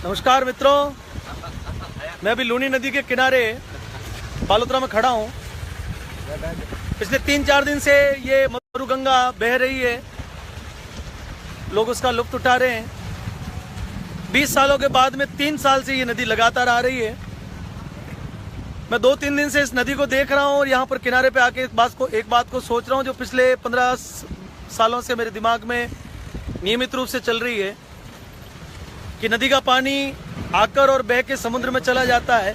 नमस्कार मित्रों, मैं अभी लूनी नदी के किनारे बालोतरा में खड़ा हूँ। पिछले 3-4 दिन से ये मरुगंगा बह रही है, लोग उसका लुत्फ उठा रहे हैं। 20 सालों के बाद में 3 साल से ये नदी लगातार आ रही है। मैं 2-3 दिन से इस नदी को देख रहा हूँ और यहाँ पर किनारे पे आके एक बात को सोच रहा हूँ जो पिछले 15 सालों से मेरे दिमाग में नियमित रूप से चल रही है कि नदी का पानी आकर और बह के समुद्र में चला जाता है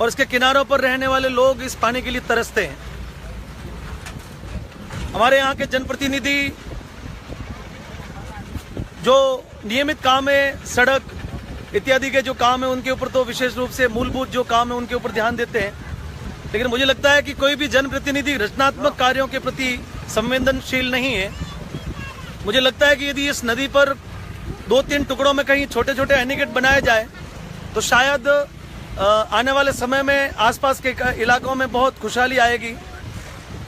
और इसके किनारों पर रहने वाले लोग इस पानी के लिए तरसते हैं। हमारे यहाँ के जनप्रतिनिधि जो नियमित काम है, सड़क इत्यादि के जो काम है उनके ऊपर तो विशेष रूप से मूलभूत जो काम है उनके ऊपर ध्यान देते हैं, लेकिन मुझे लगता है कि कोई भी जनप्रतिनिधि रचनात्मक कार्यों के प्रति संवेदनशील नहीं है। मुझे लगता है कि यदि इस नदी पर 2-3 टुकड़ों में कहीं छोटे छोटे एनीकट बनाए जाए तो शायद आने वाले समय में आसपास के इलाकों में बहुत खुशहाली आएगी।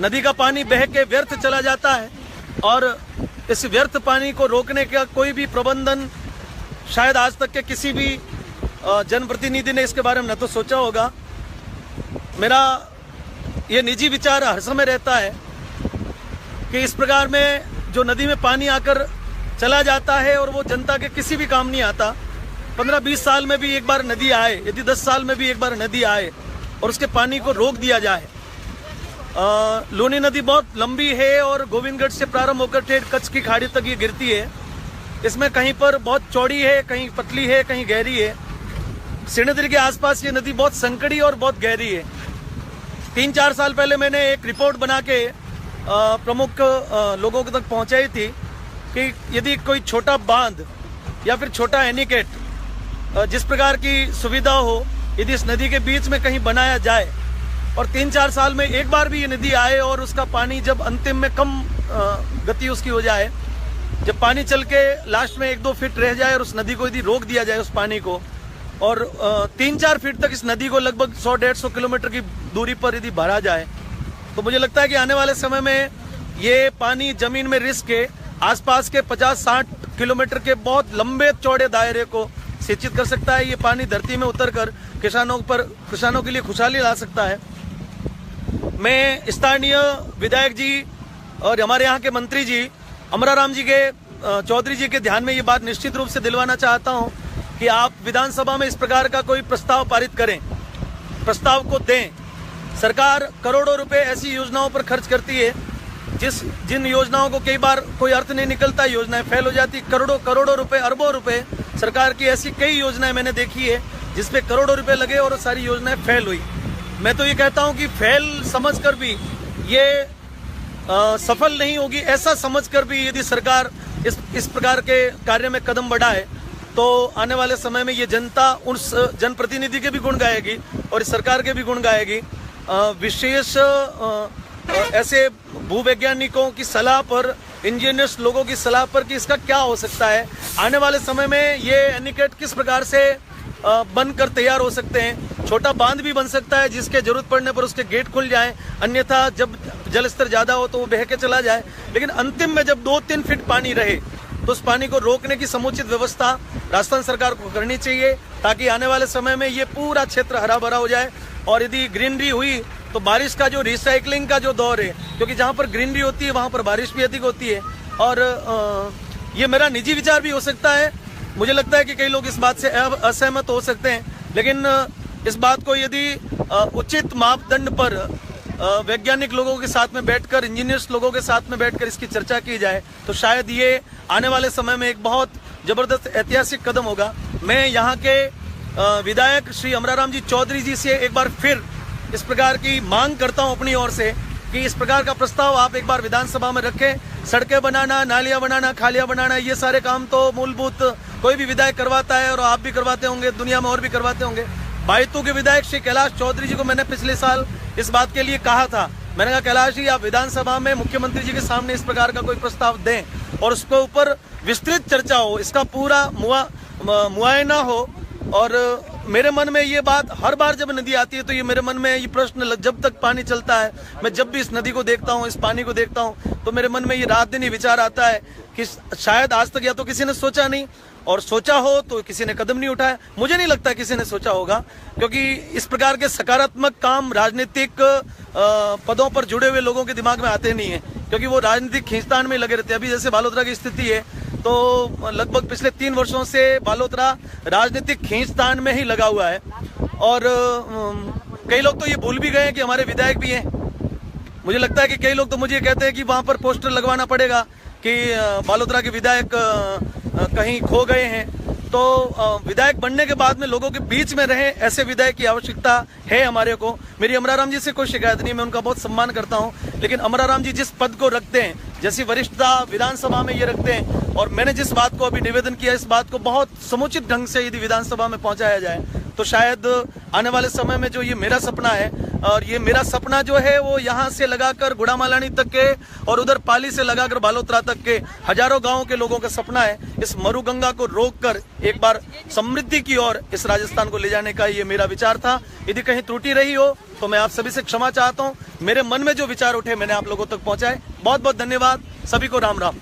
नदी का पानी बह के व्यर्थ चला जाता है और इस व्यर्थ पानी को रोकने का कोई भी प्रबंधन शायद आज तक के किसी भी जनप्रतिनिधि ने इसके बारे में न तो सोचा होगा। मेरा ये निजी विचार हर समय रहता है कि इस प्रकार में जो नदी में पानी आकर चला जाता है और वो जनता के किसी भी काम नहीं आता। 15-20 साल में भी एक बार नदी आए, यदि 10 साल में भी एक बार नदी आए और उसके पानी को रोक दिया जाए। लूनी नदी बहुत लंबी है और गोविंदगढ़ से प्रारंभ होकर ठेठ कच्छ की खाड़ी तक ये गिरती है। इसमें कहीं पर बहुत चौड़ी है, कहीं पतली है, कहीं गहरी है। श्रीनगर के आसपास ये नदी बहुत संकड़ी और बहुत गहरी है। 3-4 साल पहले मैंने एक रिपोर्ट बना के प्रमुख लोगों तक पहुंचाई थी कि यदि कोई छोटा बांध या फिर छोटा एनीकट जिस प्रकार की सुविधा हो यदि इस नदी के बीच में कहीं बनाया जाए और 3-4 साल में एक बार भी ये नदी आए और उसका पानी जब अंतिम में कम गति उसकी हो जाए, जब पानी चल के लास्ट में 1-2 फीट रह जाए और उस नदी को यदि रोक दिया जाए उस पानी को और 3-4 फीट तक इस नदी को लगभग 100-150 किलोमीटर की दूरी पर यदि भरा जाए तो मुझे लगता है कि आने वाले समय में ये पानी जमीन में रिस के आसपास के 50-60 किलोमीटर के बहुत लंबे चौड़े दायरे को सिंचित कर सकता है। ये पानी धरती में उतरकर किसानों के लिए खुशहाली ला सकता है। मैं स्थानीय विधायक जी और हमारे यहाँ के मंत्री जी अमराराम जी के चौधरी जी के ध्यान में ये बात निश्चित रूप से दिलवाना चाहता हूँ कि आप विधानसभा में इस प्रकार का कोई प्रस्ताव पारित करें, प्रस्ताव को दें। सरकार करोड़ों रुपए ऐसी योजनाओं पर खर्च करती है जिन योजनाओं को कई बार कोई अर्थ नहीं निकलता, योजनाएं फेल हो जाती। करोड़ों रुपए, अरबों रुपए सरकार की ऐसी कई योजनाएं मैंने देखी है जिसपे करोड़ों रुपए लगे और सारी योजनाएं फेल हुई। मैं तो ये कहता हूं कि फेल समझकर भी ये सफल नहीं होगी, ऐसा समझकर भी यदि सरकार इस प्रकार के कार्य में कदम बढ़ाए तो आने वाले समय में ये जनता उस जनप्रतिनिधि के भी गुण गाएगी और इस सरकार के भी गुण गाएगी। विशेष ऐसे भूवैज्ञानिकों की सलाह पर, इंजीनियर्स लोगों की सलाह पर कि इसका क्या हो सकता है, आने वाले समय में ये एनीकट किस प्रकार से बनकर तैयार हो सकते हैं। छोटा बांध भी बन सकता है जिसके जरूरत पड़ने पर उसके गेट खुल जाएं, अन्यथा जब जल स्तर ज्यादा हो तो वो बह के चला जाए। लेकिन अंतिम में जब 2-3 फीट पानी रहे तो उस पानी को रोकने की समुचित व्यवस्था राजस्थान सरकार को करनी चाहिए ताकि आने वाले समय में ये पूरा क्षेत्र हरा भरा हो जाए। और यदि ग्रीनरी हुई तो बारिश का जो रिसाइकलिंग का जो दौर है, क्योंकि जहाँ पर ग्रीनरी होती है वहाँ पर बारिश भी अधिक होती है। और ये मेरा निजी विचार भी हो सकता है, मुझे लगता है कि कई लोग इस बात से असहमत हो सकते हैं, लेकिन इस बात को यदि उचित मापदंड पर वैज्ञानिक लोगों के साथ में बैठकर, इंजीनियर्स लोगों के साथ में बैठकर इसकी चर्चा की जाए तो शायद ये आने वाले समय में एक बहुत जबरदस्त ऐतिहासिक कदम होगा। मैं यहाँ के विधायक श्री अमराराम जी चौधरी जी से एक बार फिर इस प्रकार की मांग करता हूं अपनी ओर से कि इस प्रकार का प्रस्ताव आप एक बार विधानसभा में रखें। सड़कें बनाना, नालियां बनाना, खालियां बनाना, ये सारे काम तो मूलभूत कोई भी विधायक करवाता है और आप भी करवाते होंगे, दुनिया में और भी करवाते होंगे। बायतू के विधायक श्री कैलाश चौधरी जी को मैंने पिछले साल इस बात के लिए कहा था, मैंने कहा कैलाश जी आप विधानसभा में मुख्यमंत्री जी के सामने इस प्रकार का कोई प्रस्ताव दें और उसके ऊपर विस्तृत चर्चा हो, इसका पूरा मुआयना हो। और मेरे मन में ये बात हर बार जब नदी आती है तो ये मेरे मन में ये प्रश्न जब तक पानी चलता है, मैं जब भी इस नदी को देखता हूँ, इस पानी को देखता हूँ तो मेरे मन में ये रात दिन ही विचार आता है कि शायद आज तक या तो किसी ने सोचा नहीं, और सोचा हो तो किसी ने कदम नहीं उठाया। मुझे नहीं लगता किसी ने सोचा होगा, क्योंकि इस प्रकार के सकारात्मक काम राजनीतिक पदों पर जुड़े हुए लोगों के दिमाग में आते नहीं है, क्योंकि वो राजनीतिक खींचतान में लगे रहते हैं। अभी जैसे बालोतरा की स्थिति है, तो लगभग पिछले 3 वर्षों से बालोतरा राजनीतिक खींचतान में ही लगा हुआ है। और कई लोग तो ये भूल भी गए हैं कि हमारे विधायक भी हैं। मुझे लगता है कि कई लोग तो मुझे कहते हैं कि वहां पर पोस्टर लगवाना पड़ेगा कि बालोतरा के विधायक कहीं खो गए हैं। तो विधायक बनने के बाद में लोगों के बीच में रहे ऐसे विधायक की आवश्यकता है हमारे को। मेरी अमराराम जी से कोई शिकायत नहीं, मैं उनका बहुत सम्मान करता हूं, लेकिन अमराराम जी जिस पद को रखते हैं, जैसी वरिष्ठता विधानसभा में ये रखते हैं, और मैंने जिस बात को अभी निवेदन किया, इस बात को बहुत समुचित ढंग से यदि विधानसभा में पहुंचाया जाए तो शायद आने वाले समय में जो ये मेरा सपना है, और ये मेरा सपना जो है वो यहाँ से लगाकर गुड़ामालानी तक के और उधर पाली से लगाकर बालोतरा तक के हजारों गांवों के लोगों का सपना है। इस मरुगंगा को रोककर एक बार समृद्धि की ओर इस राजस्थान को ले जाने का ये मेरा विचार था। यदि कहीं त्रुटि रही हो तो मैं आप सभी से क्षमा चाहता हूँ। मेरे मन में जो विचार उठे मैंने आप लोगों तक पहुंचाए। बहुत बहुत धन्यवाद, सभी को राम राम।